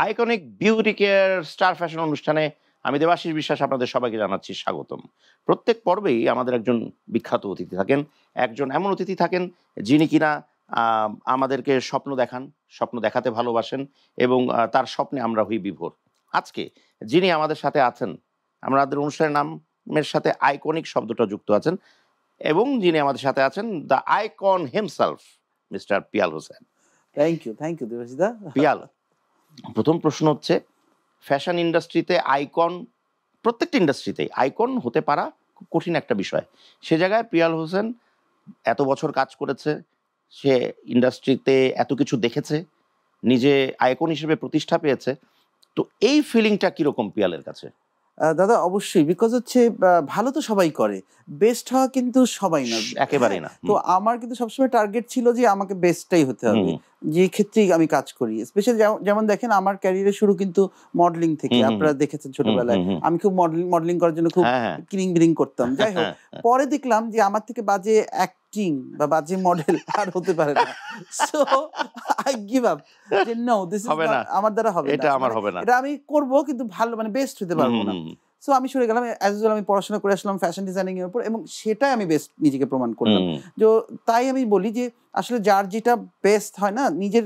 Iconic beauty care star fashion অনুষ্ঠানে আমি দেবাশিস বিশ্বাস আপনাদের সবাইকে জানাচ্ছি স্বাগতম। প্রত্যেক পর্বেই আমাদের একজন বিখ্যাত অতিথি থাকেন, একজন এমন অতিথি থাকেন যিনি কিনা আমাদেরকে স্বপ্ন দেখান, স্বপ্ন দেখাতে ভালোবাসেন এবং তার স্বপ্নে আমরা হই বিভোর। আজকে যিনি আমাদের সাথে আছেন, আমাদের অনুষ্ঠানের নামের সাথে আইকনিক শব্দটা যুক্ত আছেন এবং যিনি আমাদের সাথে আছেন the icon himself mister Piyal Hossain. Thank you দেবাশিদা। পিয়াল, প্রথম প্রশ্ন হচ্ছে, ফ্যাশন ইন্ডাস্ট্রিতে আইকন, প্রত্যেকটা ইন্ডাস্ট্রিতেই আইকন হতে পারা খুব কঠিন একটা বিষয়। সে জায়গায় পিয়াল হোসেন এত বছর কাজ করেছে, সে ইন্ডাস্ট্রিতে এত কিছু দেখেছে, নিজে আইকন হিসেবে প্রতিষ্ঠা পেয়েছে। তো এই ফিলিংটা কিরকম পিয়ালের কাছে? দাদা অবশ্যই, বিকজ হচ্ছে ভালো তো সবাই করে, বেস্ট হওয়া কিন্তু সবাই না, একেবারেই না। তো আমার কিন্তু সবসময় টার্গেট ছিল যে আমাকে বেস্টটাই হতে হবে, যে ক্ষেত্রেই আমি কাজ করি। স্পেশালি যেমন দেখেন আমার ক্যারিয়ারের শুরু কিন্তু মডেলিং থেকে, আপনারা দেখেছেন ছোটবেলায় আমি খুব মডেলিং করার জন্য খুব কিরিং বিরিং করতাম। যাই হোক, পরে দেখলাম যে আমার থেকে বাজে অ্যাক্টিং বা বাজে মডেল আর হতে পারে না, সো আই গিভ আপ, যে নো দিস ইজ আমার দ্বারা হবে না, এটা আমি করব কিন্তু ভালো মানে বেস্ট হতে পারবো না। সো আমি সরে গেলাম, অ্যাজ ইউজুয়াল আমি পড়াশোনা করে আসলাম ফ্যাশন ডিজাইনিং এর উপর, এবং সেটাই আমি বেস্ট নিজেকে প্রমাণ করলাম। তো তাই আমি বলি যে আসলে যার যেটা বেস্ট হয় না, নিজের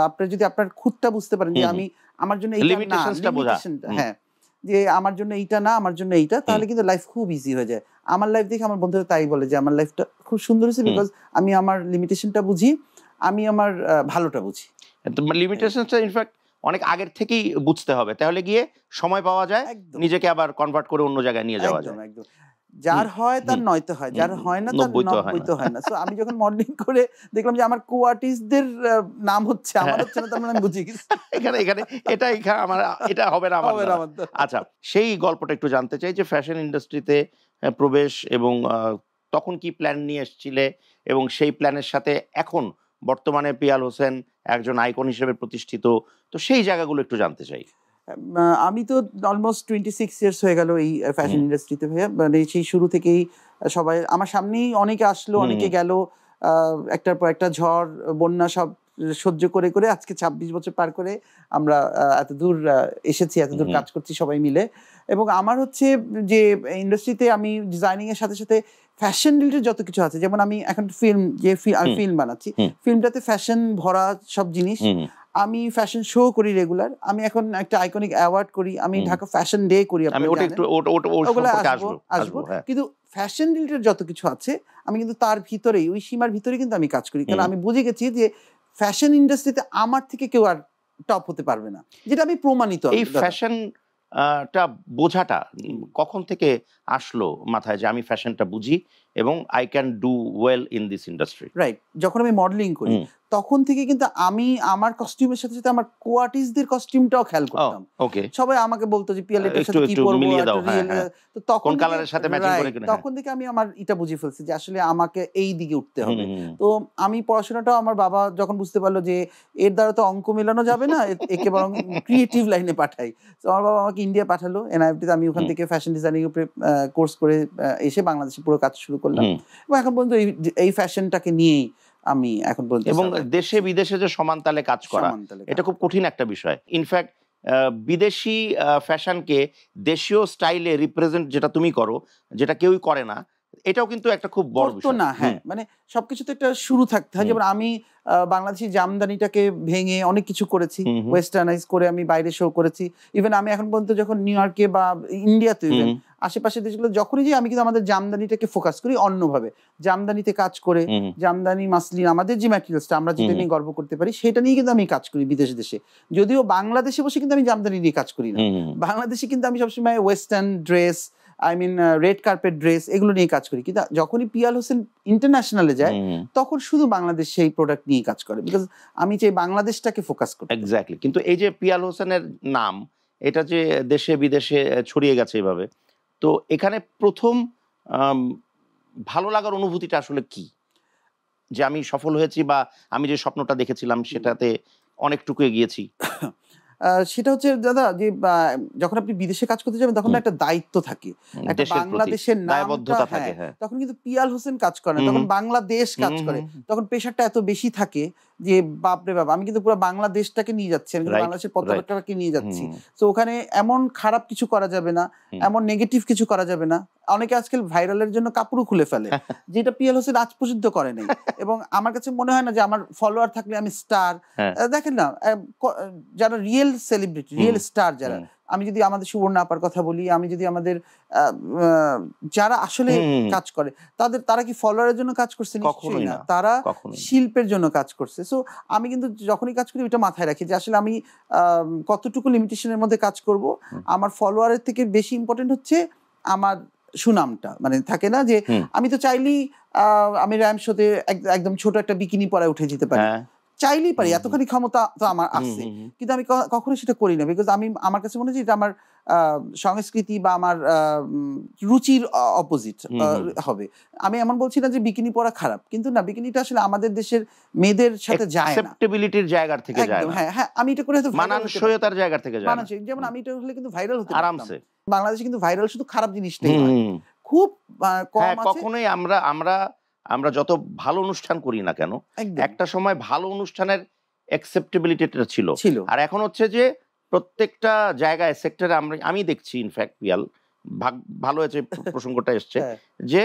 আপনার যদি আপনার খুদটা বুঝতে পারেন যে আমি আমার জন্য এইটা না, হ্যাঁ, যে আমার জন্য এইটা না, আমার জন্য এইটা, তাহলে কিন্তু লাইফ খুব ইজি হয়ে যায়। আমার লাইফ দেখে আমার বন্ধুরা তাই বলে যে আমার লাইফটা খুব সুন্দর হয়েছে, বিকজ আমি আমার লিমিটেশনটা বুঝি, আমি আমার ভালোটা বুঝি। লিমিটেশনটা ইনফ্যাক্ট অনেক আগের থেকেই বুঝতে হবে, তাহলে গিয়ে সময় পাওয়া যায় নিজেকে আবার কনভার্ট করে অন্য জায়গায় নিয়ে যাওয়া যায়। একদম যার হয় তার নয়তো হয়, যার হয় না তার নব্বইতে হয় না। সো আমি যখন মডেলিং করে দেখলাম যে আমার কো-আর্টিস্টদের নাম হচ্ছে, আমার হচ্ছে না, তার মানে আমি বুঝে গেছি এখানে আমার এটা হবে না আমার। আচ্ছা, সেই গল্পটা একটু জানতে চাই যে ফ্যাশন ইন্ডাস্ট্রিতে প্রবেশ এবং তখন কি প্ল্যান নিয়ে এসেছিলে, এবং সেই প্ল্যানের সাথে এখন বর্তমানে পিয়াল হোসেন একজন আইকন হিসেবে প্রতিষ্ঠিত, তো সেই জায়গাগুলো একটু জানতে চাই। আমি তো অলমোস্ট 26 ইয়ার্স হয়ে গেল এই ফ্যাশন ইন্ডাস্ট্রিতে ভাইয়া, মানে সেই শুরু থেকেই সবাই আমার সামনেই, অনেকে আসলো অনেকে গেল, একটার পর একটা ঝড় বন্যা সব সহ্য করে করে আজকে 26 বছর পার করে আমরা এত দূর এসেছি, এত দূর কাজ করছি সবাই মিলে। এবং আমার হচ্ছে যে ইন্ডাস্ট্রিতে আমি ডিজাইনিং এর সাথে সাথে ফ্যাশন রিলেটেড যত কিছু আছে, যেমন আমি এখন ফিল্ম বানাচ্ছি, ফিল্মটাতে ফ্যাশন ভরা সব জিনিস, আমি ফ্যাশন শো করি রেগুলার, আমি এখন একটা আইকনিক অ্যাওয়ার্ড করি, আমি ঢাকা ফ্যাশন ডে করি, আসবো। কিন্তু ফ্যাশন রিলেটেড যত কিছু আছে আমি কিন্তু তার ভিতরেই, ওই সীমার ভিতরে কিন্তু আমি কাজ করি, কারণ আমি বুঝে গেছি যে ফ্যাশন ইন্ডাস্ট্রিতে আমার থেকে কেউ আর টপ হতে পারবে না, যেটা আমি প্রমাণিত। এই ফ্যাশন টা বোঝাটা কখন থেকে আসলো মাথায় যে আমি ফ্যাশনটা বুঝি এবং I can do well in this industry? Right, যখন আমি মডেলিং করি তখন থেকে কিন্তু আমি আমার কস্টিউমের সাথে সাথে আমার কো-আর্টিস্টদের কস্টিউমটাও খেয়াল করতাম। সবাই আমাকে বলতো যে পিয়াল এটার সাথে কি পরবো, তো তখন কালারের সাথে ম্যাচিং করে, তখন থেকে আমি আমার এটা বুঝে ফেলছি যে আসলে আমাকে এই দিকে উঠতে হবে। তো আমি পড়াশোনাটাও আমার বাবা যখন বুঝতে পারলো যে এর দ্বারা তো অঙ্ক মেলানো যাবে না, একে বরং ক্রিয়েটিভ লাইনে পাঠাই, তো আমার বাবা আমাকে ইন্ডিয়া পাঠালো এনআইএফটিতে। আমি ওখান থেকে ফ্যাশন ডিজাইনিং উপরে কোর্স করে এসে বাংলাদেশে পুরো কাজ শুরু করলাম, এবং এখন পর্যন্ত এই ফ্যাশনটাকে নিয়েই আমি এখন পর্যন্ত। এবং দেশে বিদেশে যে সমান তালে কাজ করা, এটা খুব কঠিন একটা বিষয়। ইনফ্যাক্ট বিদেশি ফ্যাশনকে দেশীয় স্টাইলে রিপ্রেজেন্ট যেটা তুমি করো, যেটা কেউই করে না, এটাও কিন্তু একটা খুব বড় বিষয় না। হ্যাঁ, মানে সবকিছুতে একটা শুরু থাকতে হয়। যেমন আমি বাংলাদেশি জামদানিটাকে ভেঙে অনেক কিছু করেছি, ওয়েস্টার্নাইজ করে আমি বাইরে শো করেছি। ইভেন আমি এখন পর্যন্ত যখন নিউ ইয়র্কে বা ইন্ডিয়াতে, ইভেন আশেপাশের দেশগুলো যখনই যাই, আমি কিন্তু আমাদের জামদানিটাকে ফোকাস করি অন্যভাবে, জামদানিতে কাজ করে, জামদানি মাসলিন আমাদের যে ম্যাটেরিয়ালসটা আমরা যেটা নিয়ে গর্ব করতে পারি সেটা নিয়ে কিন্তু আমি কাজ করি বিদেশ দেশে। যদিও বাংলাদেশে বসে কিন্তু আমি জামদানি নিয়ে কাজ করি না, বাংলাদেশে কিন্তু আমি সবসময় western dress, red carpet dress, এগুলো নিয়ে কাজ করি। কিন্তু যখনই পিয়াল হোসেন ইন্টারন্যাশনালে যায় তখন শুধু বাংলাদেশ সেই প্রোডাক্ট নিয়ে কাজ করে, বিকজ আমি চাই বাংলাদেশটাকে ফোকাস করি। এক্স্যাক্টলি। কিন্তু এই যে পিয়াল হোসেনের নাম, এটা যে দেশে বিদেশে ছড়িয়ে গেছে এভাবে, তো এখানে প্রথম ভালো লাগার অনুভূতিটা আসলে কি, যে আমি সফল হয়েছি বা আমি যে স্বপ্নটা দেখেছিলাম সেটাতে অনেকটুকু এগিয়েছি? সেটা হচ্ছে দাদা, যে যখন আপনি বিদেশে কাজ করতে যাবেন তখন একটা দায়িত্ব থাকে, একটা বাংলাদেশের দায়বদ্ধতা থাকে। তখন কিন্তু পিয়াল হোসেন কাজ করে না, তখন বাংলাদেশ কাজ করে, তখন প্রেশারটা এত বেশি থাকে যে বাপরে বাপ আমি কিন্তু পুরো বাংলাদেশটাকে নিয়ে যাচ্ছি, আমি কিন্তু বাংলাদেশের পতাকাটাকে নিয়ে যাচ্ছি। তো ওখানে এমন খারাপ কিছু করা যাবে না, এমন নেগেটিভ কিছু করা যাবে না। অনেকে আজকাল ভাইরালের জন্য কাপড়ও খুলে ফেলে, যেটা পিএল হোসেন আজ পর্যন্ত করে নাই। এবং আমার কাছে মনে হয় না যে আমার ফলোয়ার থাকলে আমি স্টার। দেখেন না, যারা রিয়েল সেলিব্রিটি, রিয়েল স্টার যারা, আমি যদি আমাদের সুবর্ণ আপার কথা বলি, আমি যদি আমাদের যারা আসলে কাজ করে তারা কি ফলোয়ারের জন্য কাজ করছে? নিশ্চয়ই না, তারা শিল্পের জন্য কাজ করছে। সো আমি কিন্তু যখনই কাজ করি ওটা মাথায় রাখি যে আসলে আমি কতটুকু লিমিটেশনের মধ্যে কাজ করব। আমার ফলোয়ারের থেকে বেশি ইম্পর্টেন্ট হচ্ছে আমার সুনামটা। মানে থাকে না যে আমি তো চাইলেই আমি র্যাম শোতে একদম ছোট একটা বিকিনি পরায় উঠে যেতে পারি, চাইলেই পারি, এতখানি ক্ষমতা তো আমার আছে, কিন্তু আমি কখনো সেটা করি না। বিকজ আমার কাছে মনে হয় এটা আমার সংস্কৃতি বা আমার রুচির অপোজিট হবে। আমি এমন বলছি না যে বিকিনি পরা খারাপ, কিন্তু না, বিকিনিটা আসলে আমাদের দেশের মেয়েদের সাথে যায় না, অ্যাকসেপ্টেবিলিটির জায়গা থেকে যায় না। হ্যাঁ হ্যাঁ, আমি এটা করে হয়তো মানানসইতার জায়গা থেকে যায় না। যেমন আমি এটা হলে কিন্তু ভাইরাল হতে আরামসে। বাংলাদেশে কিন্তু ভাইরাল শুধু খারাপ জিনিসটাই হয়, খুব কম আছে। কখনোই আমরা যত ভালো অনুষ্ঠান করি না কেন, একটা সময় ভালো অনুষ্ঠানের অ্যাকসেপ্টেবিলিটিটা ছিল, আর এখন হচ্ছে যে প্রত্যেকটা জায়গায় সেক্টরে আমি দেখছি, ইনফ্যাক্ট পিয়াল ভালো হয়েছে প্রসঙ্গটা এসছে, যে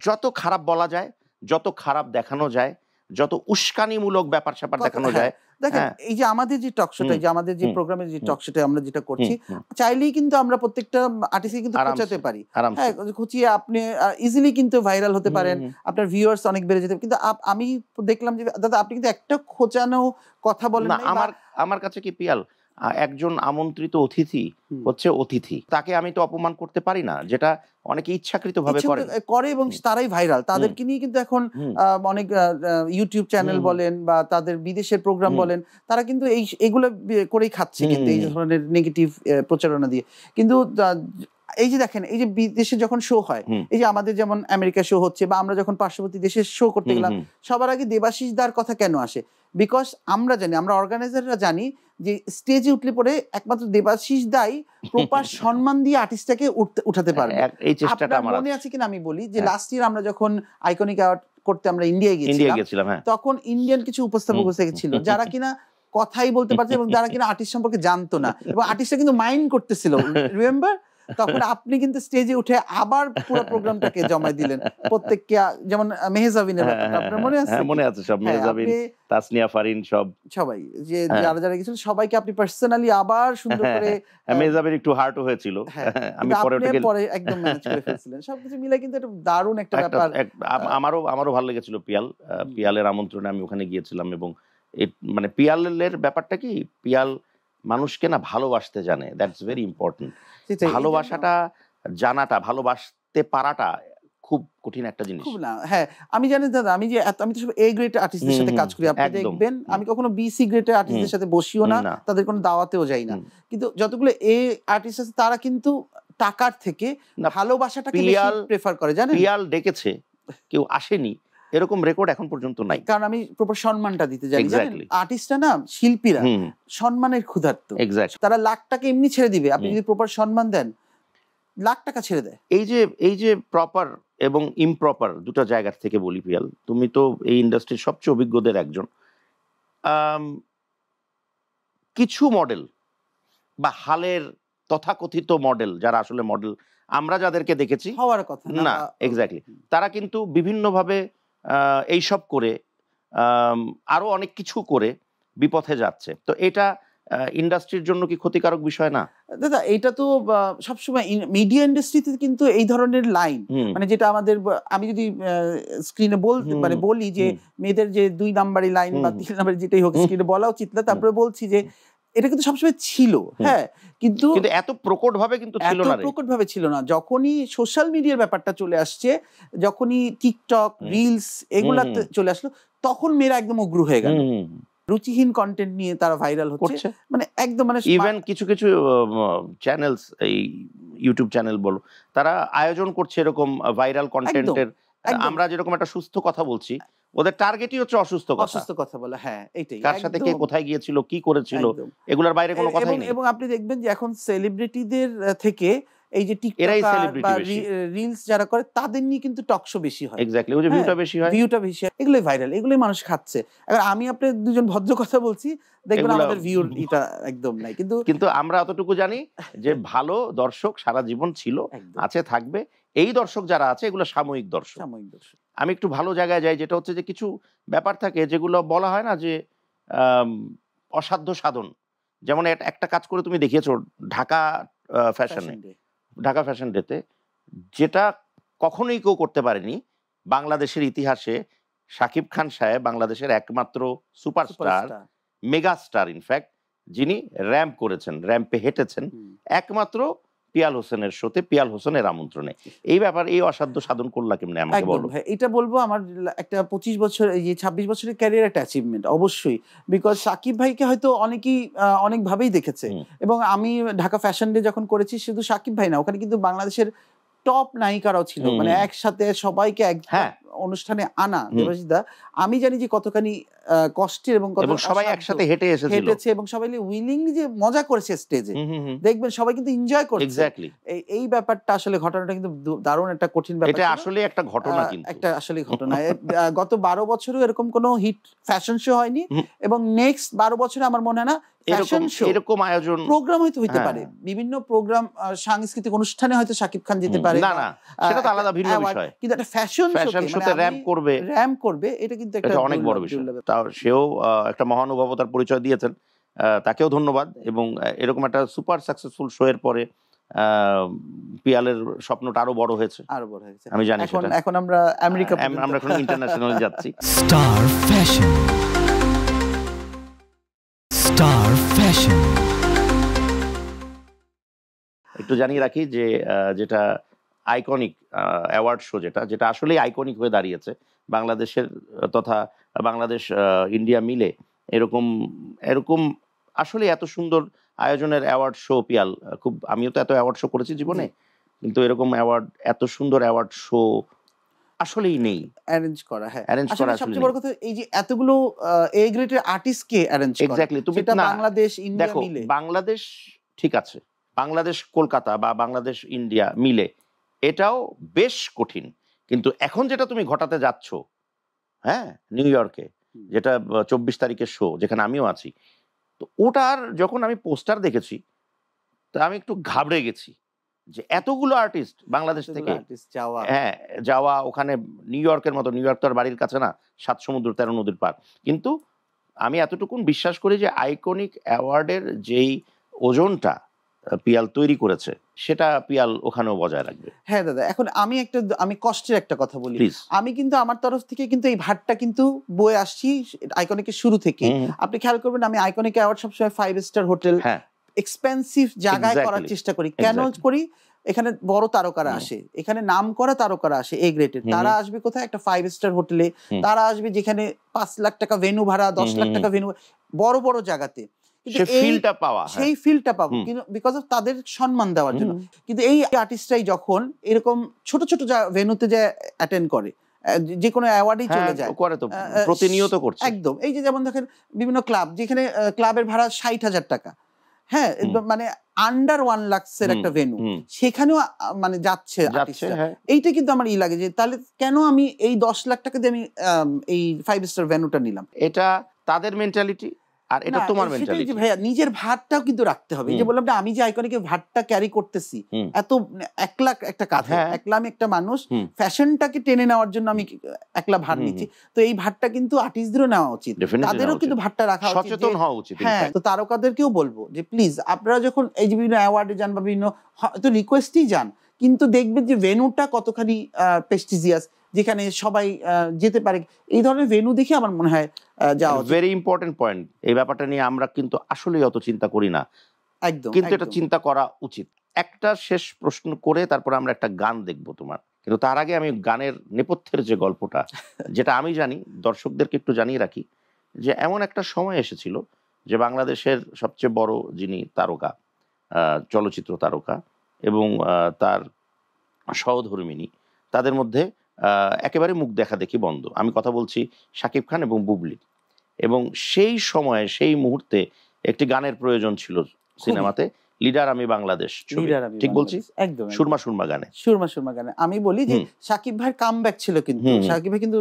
যত খারাপ বলা যায়, যত খারাপ দেখানো যায়, যত উস্কানিমূলক ব্যাপার স্যাপার দেখানো যায়। দেখেন এই যে আমাদের যে টক শোটা, যে আমাদের যে প্রোগ্রামের যে টক শোটা আমরা যেটা করছি, চাইলেই কিন্তু আমরা প্রত্যেকটা আর্টিস্টকে কিন্তু খোঁচাতে পারি। হ্যাঁ, খুঁচিয়ে আপনি ইজিলি কিন্তু ভাইরাল হতে পারেন, আপনার ভিউয়ার্স অনেক বেড়ে যেতে। কিন্তু আমি দেখলাম যে দাদা আপনি কিন্তু একটা খোঁচানো কথা বলেন না। আমার কাছে কি পিয়াল, একজন আমন্ত্রিত অতিথি হচ্ছে অতিথি, তাকে আমি তো অপমান করতে পারি না, যেটা অনেকে ইচ্ছাকৃতভাবে করে এবং তারাই ভাইরাল। তাদেরকে নিয়ে কিন্তু এখন অনেক ইউটিউব চ্যানেল বলেন বা তাদের বিদেশের প্রোগ্রাম বলেন, তারা কিন্তু এইগুলো করেই খাচ্ছে, কিন্তু এই ধরনের নেগেটিভ প্রচারণা দিয়ে। কিন্তু এই যে দেখেন, এই যে বিদেশে যখন শো হয়, এই যে আমাদের যেমন আমেরিকা শো হচ্ছে বা আমরা যখন পার্শ্ববর্তী দেশে শো করতে গেলাম, সবার আগে দেবাশিস দার কথা কেন আসে? বিকজ আমরা জানি, আমরা অর্গানাইজাররা জানি যে স্টেজে উঠলে পরে একমাত্র দেবাশিস দাই প্রপার সম্মান দিয়ে আর্টিস্টটাকে উঠাতে পারবে। এই চেষ্টাটা আমার মনে আছে কিনা আমি বলি যে লাস্ট ইয়ার আমরা যখন আইকনিক অ্যাওয়ার্ড করতে আমরা ইন্ডিয়ায় গিয়েছিলাম, তখন ইন্ডিয়ান কিছু উপস্থাপক ছিল যারা কিনা কথাই বলতে পারছে এবং যারা কিনা আর্টিস্ট সম্পর্কে জানতো না, এবং আর্টিস্টরা কিন্তু মাইন্ড করতেছিল। রিমেম্বার, তখন আপনি কিন্তু স্টেজে উঠে আবার পুরো প্রোগ্রামটাকে জমায় দিলেন প্রত্যেককে, যেমন মেহজাবিনের ব্যাপারটা আপনার মনে আছে? মনে আছে সব, মেহজাবিন, তাসনিয়া ফারিন, সবাই যে যারা যারা গেছিল সবাইকে আপনি পার্সোনালি আবার সুন্দর করে, মেহজাবিন একটু হার্ট হয়েছিল, আমি পরে একদম ম্যানেজ করে ফেলছিলেন। সবকিছু মিলে কিন্তু একটা দারুণ একটা ব্যাপার। আমারও ভালো লেগেছিল পিয়ালের আমন্ত্রণে আমি ওখানে গিয়েছিলাম। এবং মানে পিয়ালের ব্যাপারটা কি, পিয়াল মানুষকে না ভালোবাসতে জানে, দ্যাটস ভেরি ইম্পর্টেন্ট। ভালোবাসাটা জানাটা, ভালোবাসতে পারাটা খুব কঠিন একটা জিনিস। খুব না, হ্যাঁ আমি জানি দাদা, আমি তো সব এ গ্রেড আর্টিস্টদের সাথে কাজ করি, আপনি দেখবেন আমি কখনো বি সি গ্রেডের আর্টিস্টদের সাথে বসিও না, তাদের কোনো দাওয়াতেও যাই না। কিন্তু যতগুলো এ আর্টিস্ট আছে তারা কিন্তু টাকার থেকে ভালোবাসাটাকে বেশি প্রেফার করে। জানেন, পিয়াল ডেকেছে, কেউ আসেনি, এরকম রেকর্ড এখন পর্যন্ত নাই। কারণ আমি প্রপার সম্মানটা দিতে জানি। আর্টিস্টরা না, শিল্পীরা সম্মানের ক্ষুধার্ত। তারা লাখ টাকা এমনি ছেড়ে দিবে, আপনি যদি প্রপার সম্মান দেন লাখ টাকা ছেড়ে দেয়। এই যে প্রপার এবং ইমপ্রপার দুটো জায়গা থেকে বলি পিয়াল, তুমি তো এই ইন্ডাস্ট্রির সবচেয়ে অভিজ্ঞদের একজন। কিছু মডেল বা হালের তথাকথিত মডেল, যারা আসলে মডেল আমরা যাদেরকে দেখেছি হওয়ার কথা না, এক্স্যাক্টলি, তারা কিন্তু বিভিন্নভাবে এইসব করে আরো অনেক কিছু করে বিপথে যাচ্ছে। তো এটা ইন্ডাস্ট্রির জন্য কি ক্ষতিকারক বিষয় না? দাদা এটা তো সবসময় মিডিয়া ইন্ডাস্ট্রিতে কিন্তু এই ধরনের লাইন, মানে যেটা আমাদের, আমি যদি স্ক্রিনে বলি যে মেয়েদের যে 2 নাম্বারি লাইন বা 3 নাম্বারি যেটাই হোক স্ক্রিনে বলা উচিত না, তারপরে বলছি যে এটা কিন্তু সবসময় ছিল, হ্যাঁ, কিন্তু এত প্রকট ভাবে কিন্তু ছিল না, প্রকট ভাবে ছিল না। যখনই সোশ্যাল মিডিয়ার ব্যাপারটা চলে আসছে, যখনই টিকটক, রিলস এগুলাতে চলে আসলো, তখন মেয়েরা একদম উগ্র হয়ে গেল। রুচিহীন কন্টেন্ট নিয়ে তারা ভাইরাল হচ্ছে, মানে একদম, মানে ইভেন কিছু চ্যানেলস, এই ইউটিউব চ্যানেল বলো, তারা আয়োজন করছে এরকম ভাইরাল কন্টেন্টের। আমরা যেরকম একটা সুস্থ কথা বলছি, ওদের টার্গেটই হচ্ছে অসুস্থ কথা বলা। হ্যাঁ, এইটাই, কার সাথে কে কোথায় গিয়েছিল, কি করেছিল, এগুলোর বাইরে কোনো কথা নেই। এবং আপনি দেখবেন যে এখন সেলিব্রিটিদের থেকে এই যে টিকটকার বা রিলস যারা করে তাদের নিয়ে কিন্তু টক শো বেশি হয়। এক্স্যাক্টলি, ওই যে ভিউটা বেশি হয়, ভিউটা বেশি হয়, এগুলোই ভাইরাল, এগুলোই মানুষ খাচ্ছে। এবার আমি আপনি দুজন ভদ্র কথা বলছি, দেখবেন আমাদের ভিউর এটা একদম নাই। কিন্তু আমরা অতটুকু জানি যে ভালো দর্শক সারা জীবন ছিল, আছে, থাকবে। এই দর্শক যারা আছে এগুলো সাময়িক দর্শক। আমি একটু ভালো জায়গায় যাই, যেটা হচ্ছে যে কিছু ব্যাপার থাকে যেগুলো বলা হয় না যে অসাধ্য সাধন। যেমন একটা কাজ করে তুমি দেখিয়েছো ঢাকা ফ্যাশন ডেতে, যেটা কখনোই কেউ করতে পারেনি বাংলাদেশের ইতিহাসে। শাকিব খান সাহেব বাংলাদেশের একমাত্র সুপারস্টার, মেগাস্টার ইনফ্যাক্ট, যিনি র্যাম্প করেছেন, র্যাম্পে হেঁটেছেন একমাত্র পিয়াল হোসেনের শোতে, পিয়াল হোসেনের আমন্ত্রণে। এই ব্যাপার, এই অসাধ্য সাধন করলা কেমনে আমাকে বলো। এটা বলবো আমার একটা 25 বছর, এই 26 বছরের ক্যারিয়ার একটা অ্যাচিভমেন্ট অবশ্যই। বিকজ শাকিব ভাইকে হয়তো অনেকেই অনেকভাবেই দেখেছে, এবং আমি ঢাকা ফ্যাশন ডে যখন করেছি, শুধু শাকিব ভাই না, ওখানে কিন্তু বাংলাদেশের টপ নায়িকারাও ছিল, মানে একসাথে সবাইকে এক অনুষ্ঠানে আনা। দেবাশিসদা, আমি জানি যে কতখানি কষ্টের এবং সবাই একসাথে হেঁটেছে এবং সবাই উইলিংলি যে মজা করেছে স্টেজে, দেখবেন সবাই কিন্তু এনজয় করছে। এক্স্যাক্টলি, এই ব্যাপারটা আসলে, ঘটনাটা কিন্তু দারুণ একটা কঠিন ব্যাপার, এটা আসলে একটা ঘটনা, কিন্তু একটা আসলে ঘটনা। গত 12 বছরও এরকম কোনো হিট ফ্যাশন শো হয়নি, এবং নেক্সট 12 বছরে আমার মনে হয় না এরকম আয়োজন প্রোগ্রাম হয়তো হতে পারে। বিভিন্ন প্রোগ্রাম, সাংস্কৃতিক অনুষ্ঠানে হয়তো শাকিব খান যেতে পারে, না সেটা তো আলাদা ভিন্ন বিষয়, কিন্তু একটা ফ্যাশন শোতে র্যাম্প করবে, এটা কিন্তু একটা অনেক বড় বিষয়। তাও সেও একটা মহানুভবতার পরিচয় দিয়েছেন, তাকেও ধন্যবাদ। এবং এরকম একটা সুপার সাকসেসফুল শো এর পরে পিয়ালের স্বপ্নটা আরো বড় হয়েছে, আমি জানি। এখন আমরা আমেরিকা, আমরা এখন ইন্টারন্যাশনাল যাচ্ছি। Star fashion, star fashion. একটু জানিয়ে রাখি যে যেটা আইকনিক অ্যাওয়ার্ড শো, যেটা আসলেই আইকনিক হয়ে দাঁড়িয়েছে বাংলাদেশের তথা বাংলাদেশ ইন্ডিয়া মিলে, এরকম আসলে এত সুন্দর আয়োজনের অ্যাওয়ার্ড শো পিয়াল, আমিও তো এত অ্যাওয়ার্ড শো করেছি জীবনে, কিন্তু এরকম এত সুন্দর অ্যাওয়ার্ড শো আসলেই নেই অ্যারেঞ্জ করা। আসলে সবচেয়ে বড় কথা, এই যে এতগুলো এ গ্রেডের আর্টিস্টকে অ্যারেঞ্জ করা। এক্স্যাক্টলি, তুমি বাংলাদেশ ইন্ডিয়া মিলে, বাংলাদেশ ঠিক আছে, বাংলাদেশ কলকাতা বা বাংলাদেশ ইন্ডিয়া মিলে এটাও বেশ কঠিন। কিন্তু এখন যেটা তুমি ঘটাতে যাচ্ছ, নিউ ইয়র্কে, যেটা 24 তারিখের শো, যেখানে আমিও আছি, তো ওটার যখন আমি পোস্টার দেখেছি, তো আমি একটু ঘাবড়ে গেছি যে এতগুলো আর্টিস্ট বাংলাদেশ থেকে যাওয়া ওখানে, নিউ ইয়র্কের মতো, নিউ ইয়র্ক তো আর বাড়ির কাছে না, 7 সমুদ্র 13 নদীর পার। কিন্তু আমি এতটুকুন বিশ্বাস করি যে আইকনিক অ্যাওয়ার্ডের যেই ওজনটা পিয়াল তৈরি করেছে, সেটা পিয়াল ওখানেও বজায় রাখবে। হ্যাঁ দাদা, এখন আমি কষ্টের একটা কথা বলি। আমি কিন্তু আমার তরফ থেকে কিন্তু এই ভাতটা কিন্তু বয়ে আসছি আইকনিকের শুরু থেকে। আপনি খেয়াল করবেন, আমি আইকনিক অ্যাওয়ার্ড সবসময় 5 স্টার হোটেল, এক্সপেন্সিভ জায়গায় করার চেষ্টা করি। কেন করি? এখানে বড় তারকারা আসে, এখানে নাম করা তারকারা আসে, এ গ্রেডের। তারা আসবে কোথায়? একটা 5 স্টার হোটেলে। তারা আসবে যেখানে 5 লাখ টাকা ভেন্যু ভাড়া, 10 লাখ টাকা ভেন্যু, বড় বড় জায়গাতে। সেই ফিলটা পাবো কিন্তু বিকজ অফ তাদের সম্মান দেওয়ার জন্য। কিন্তু এই আর্টিস্টরাই যখন এরকম ছোট ছোট ভেন্যুতে যায় অ্যাটেন্ড করে, যে কোনো অ্যাওয়ার্ডেই চলে যায়, প্রতিনিয়ত করছে একদম। এই যে যেমন দেখেন বিভিন্ন ক্লাব, যেখানে ক্লাবের ভাড়া 60,000 টাকা, মানে আন্ডার 1 লাখের একটা ভেন্যু, সেখানেও মানে যাচ্ছে। এইটা কিন্তু আমার লাগে যে তাহলে কেন আমি এই 10 লাখ টাকা দিয়ে আমি এই 5 স্টার ভেন্যুটা নিলাম? এটা তাদের মেন্টালিটি, আর এটা তোমার মেন্টালিটি। ভাইয়া, নিজের ভাতটাও কিন্তু রাখতে হবে। যে বললাম না, আমি যে আইকনিকের ভাতটা ক্যারি করতেছি, এত 1 লাখ একটা কাজ, একলা আমি একটা মানুষ, ফ্যাশনটাকে টেনে নেওয়ার জন্য আমি একলা ভার নিচ্ছি। তো এই ভাতটা কিন্তু আর্টিস্টদেরও নেওয়া উচিত, তাদেরও কিন্তু ভাতটা রাখা উচিত, সচেতন হওয়া উচিত। হ্যাঁ, তো তারকাদেরকেও বলবো যে প্লিজ আপনারা যখন এই যে বিভিন্ন অ্যাওয়ার্ডে যান বা বিভিন্ন হয়তো রিকোয়েস্টেই যান, কিন্তু দেখবেন যে ভেন্যুটা কতখানি প্রেস্টিজিয়াস, যেখানে সবাই যেতে পারে। এই ধরনের ভেন্যু দেখে আমার মনে হয় যাওয়া ভেরি ইম্পর্টেন্ট পয়েন্ট। এই ব্যাপারটা নিয়ে আমরা কিন্তু আসলে অত চিন্তা করি না, একদম, কিন্তু এটা চিন্তা করা উচিত। একটা শেষ প্রশ্ন করে তারপর আমরা একটা গান দেখবো তোমার, কিন্তু তার আগে আমি গানের নেপথ্যের যে গল্পটা, যেটা আমি জানি, দর্শকদেরকে একটু জানিয়ে রাখি যে এমন একটা সময় এসেছিল যে বাংলাদেশের সবচেয়ে বড় যিনি তারকা, চলচ্চিত্র তারকা এবং তার সহধর্মিণী, তাদের মধ্যে একেবারে মুখ দেখা দেখি বন্ধ। আমি কথা বলছি শাকিব খান এবং বুবলি। এবং সেই সময়ে, সেই মুহূর্তে একটি গানের প্রয়োজন ছিল সিনেমাতে, লিডার আমি বাংলাদেশ ছবি, লিডার আমি ঠিক বলছি? বাংলাদেশ। একদম একদম। সুরমা সুরমা গানে সুরমা সুরমা গানে আমি বলি যে সাকিব ভাইয়ের কামব্যাক ছিল, কিন্তু সাকিব ভাই কিন্তু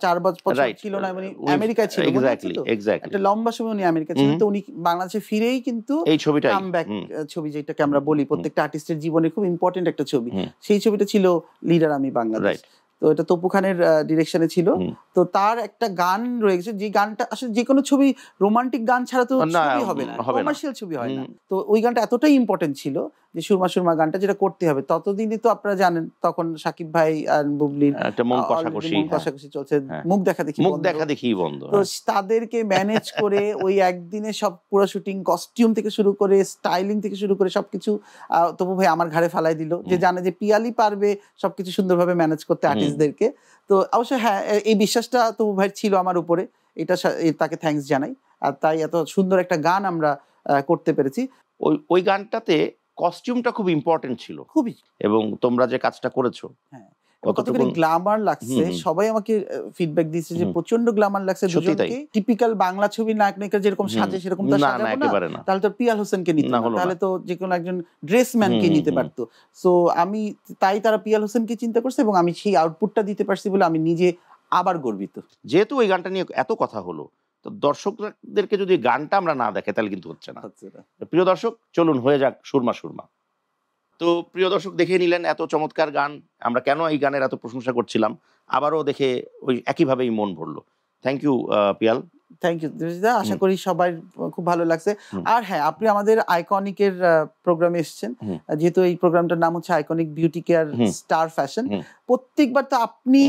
4 বছর রাইট ছিল না, উনি আমেরিকায় ছিল, মনে আছে এক্স্যাক্টলি তো? এক্স্যাক্টলি একটা লম্বা সময় উনি আমেরিকা ছিলেন, তো উনি বাংলাদেশে ফিরেই কিন্তু এই ছবিটাই কামব্যাক ছবি, যেটাকে আমরা বলি প্রত্যেকটা আর্টিস্টের জীবনে খুব ইম্পর্টেন্ট একটা ছবি, সেই ছবিটা ছিল লিডার আমি বাংলাদেশ। রাইট। তো এটা তপু খানের ডিরেকশনে ছিল। তো তার একটা গান রয়েছে, যে গানটা আসলে যে কোনো ছবি রোমান্টিক গান ছাড়া তো না, ছবি হবে না, হবে না। কমার্শিয়াল ছবি হয় না। তো ওই গানটা এতটাই ইম্পর্টেন্ট ছিল যে সুরমা সুরমা গানটা যেটা করতে হবে। ততদিনই তো আপনারা জানেন তখন সাকিব ভাই আর বুবলির একটা মন কষাকষি, মন কষাকষি চলছে, মুখ দেখা দেখি মুখ বন্ধ। দেখা দেখি বন্ধ। তো তাদেরকে ম্যানেজ করে ওই একদিনে সব পুরো শুটিং, কস্টিউম থেকে শুরু করে স্টাইলিং থেকে শুরু করে সবকিছু তবু ভাই আমার ঘাড়ে ফালাই দিল, যে জানে যে পিয়ালি পারবে সবকিছু সুন্দরভাবে ম্যানেজ করতে আর্টিস্টদেরকে। তো অবশ্য হ্যাঁ, এই বিশ্বাসটা তবু ভাই ছিল আমার উপরে, এটা তাকে থ্যাঙ্কস জানাই। আর তাই এত সুন্দর একটা গান আমরা করতে পেরেছি। ওই গানটাতে কস্টিউমটা খুব ইম্পর্টেন্ট ছিল খুবই, এবং তোমরা যে কাজটা করেছো হ্যাঁ, কতখানি গ্ল্যামার লাগছে, সবাই আমাকে ফিডব্যাক দিয়েছে যে প্রচন্ড গ্ল্যামার লাগছে দুজনকে। টিপিক্যাল বাংলা ছবির নায়ক নায়িকা যেরকম সাজে সেরকম তো না না সাজাবো না, একেবারে না। তাহলে তো পিয়াল হোসেনকে নিতে না, তাহলে তো যে কোনো একজন ড্রেসম্যানকে নিতে পারতো। সো আমি তাই তারা পিয়াল হোসেনকে চিন্তা করছে, এবং আমি সেই আউটপুটটা দিতে পারছি বলে আমি নিজে আবার গর্বিত। যেহেতু ওই গানটা নিয়ে এত কথা হলো, তো দর্শকদেরকে যদি গানটা আমরা না দেখে তাহলে কিন্তু হচ্ছে না। প্রিয় দর্শক, চলুন হয়ে যাক সুরমা সুরমা। তো প্রিয় দর্শক, দেখে নিলেন এত চমৎকার গান, আমরা কেন এই গানের এত প্রশংসা করছিলাম, আবারও দেখে ওই একইভাবেই মন ভরলো। Thank you Piyal. Thank you দা, আশা করি সবাই খুব ভালো লাগছে। আর হ্যাঁ, আপনি আমাদের আইকনিকের প্রোগ্রামে এসেছেন, যেহেতু এই প্রোগ্রামটার নাম হচ্ছে iconic beauty care star fashion. প্রত্যেকবার তো আপনি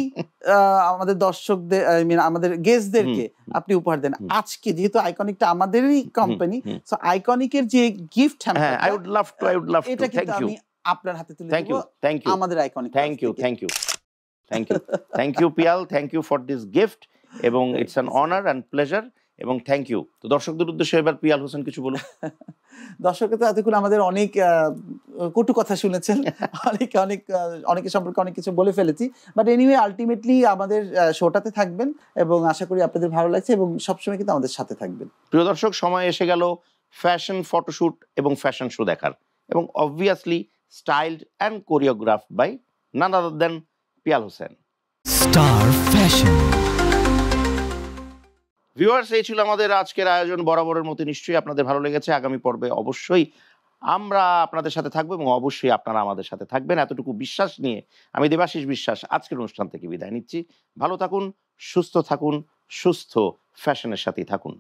আমাদের দর্শকদের, আই মিন আমাদের গেস্টদেরকে আপনি উপহার দেন। আজকে যেহেতু আইকনিকটা আমাদেরই কোম্পানি, সো আইকনিকের যে gift hamper, I would love to এটা কিন্তু থ্যাংক ইউ। আমি আপনার হাতে তুলে থ্যাংক দেব। ইউ, থ্যাংক ইউ, আমাদের Iconic, thank you, thank you, thank you, thank you Piyal, thank you for this gift, এবং it's an honour and pleasure, এবং থ্যাংক ইউ। তো দর্শকদের উদ্দেশ্যে এবার পিয়াল হোসেন কিছু বলুন। দর্শকরা তো এতক্ষণ আমাদের অনেক কটু কথা শুনেছেন, অনেকের সম্পর্কে অনেক কিছু বলে ফেলেছি, বাট এনিওয়ে আলটিমেটলি আমাদের শোটাতে থাকবেন, এবং আশা করি আপনাদের ভালো লাগছে, এবং সবসময় কিন্তু আমাদের সাথে থাকবেন। প্রিয় দর্শক, সময় এসে গেল ফ্যাশন ফটোশুট এবং ফ্যাশন শো দেখার, এবং obviously styled and choreographed by none other than Piyal Hossain. Star Fashion. Viewers, এই ছিল আমাদের আজকের আয়োজন। বরাবরের মতো নিশ্চয়ই আপনাদের ভালো লেগেছে। আগামী পর্বে অবশ্যই আমরা আপনাদের সাথে থাকবো, এবং অবশ্যই আপনারা আমাদের সাথে থাকবেন, এতটুকু বিশ্বাস নিয়ে আমি দেবাশিস বিশ্বাস আজকের অনুষ্ঠান থেকে বিদায় নিচ্ছি। ভালো থাকুন, সুস্থ থাকুন, সুস্থ ফ্যাশনের সাথেই থাকুন।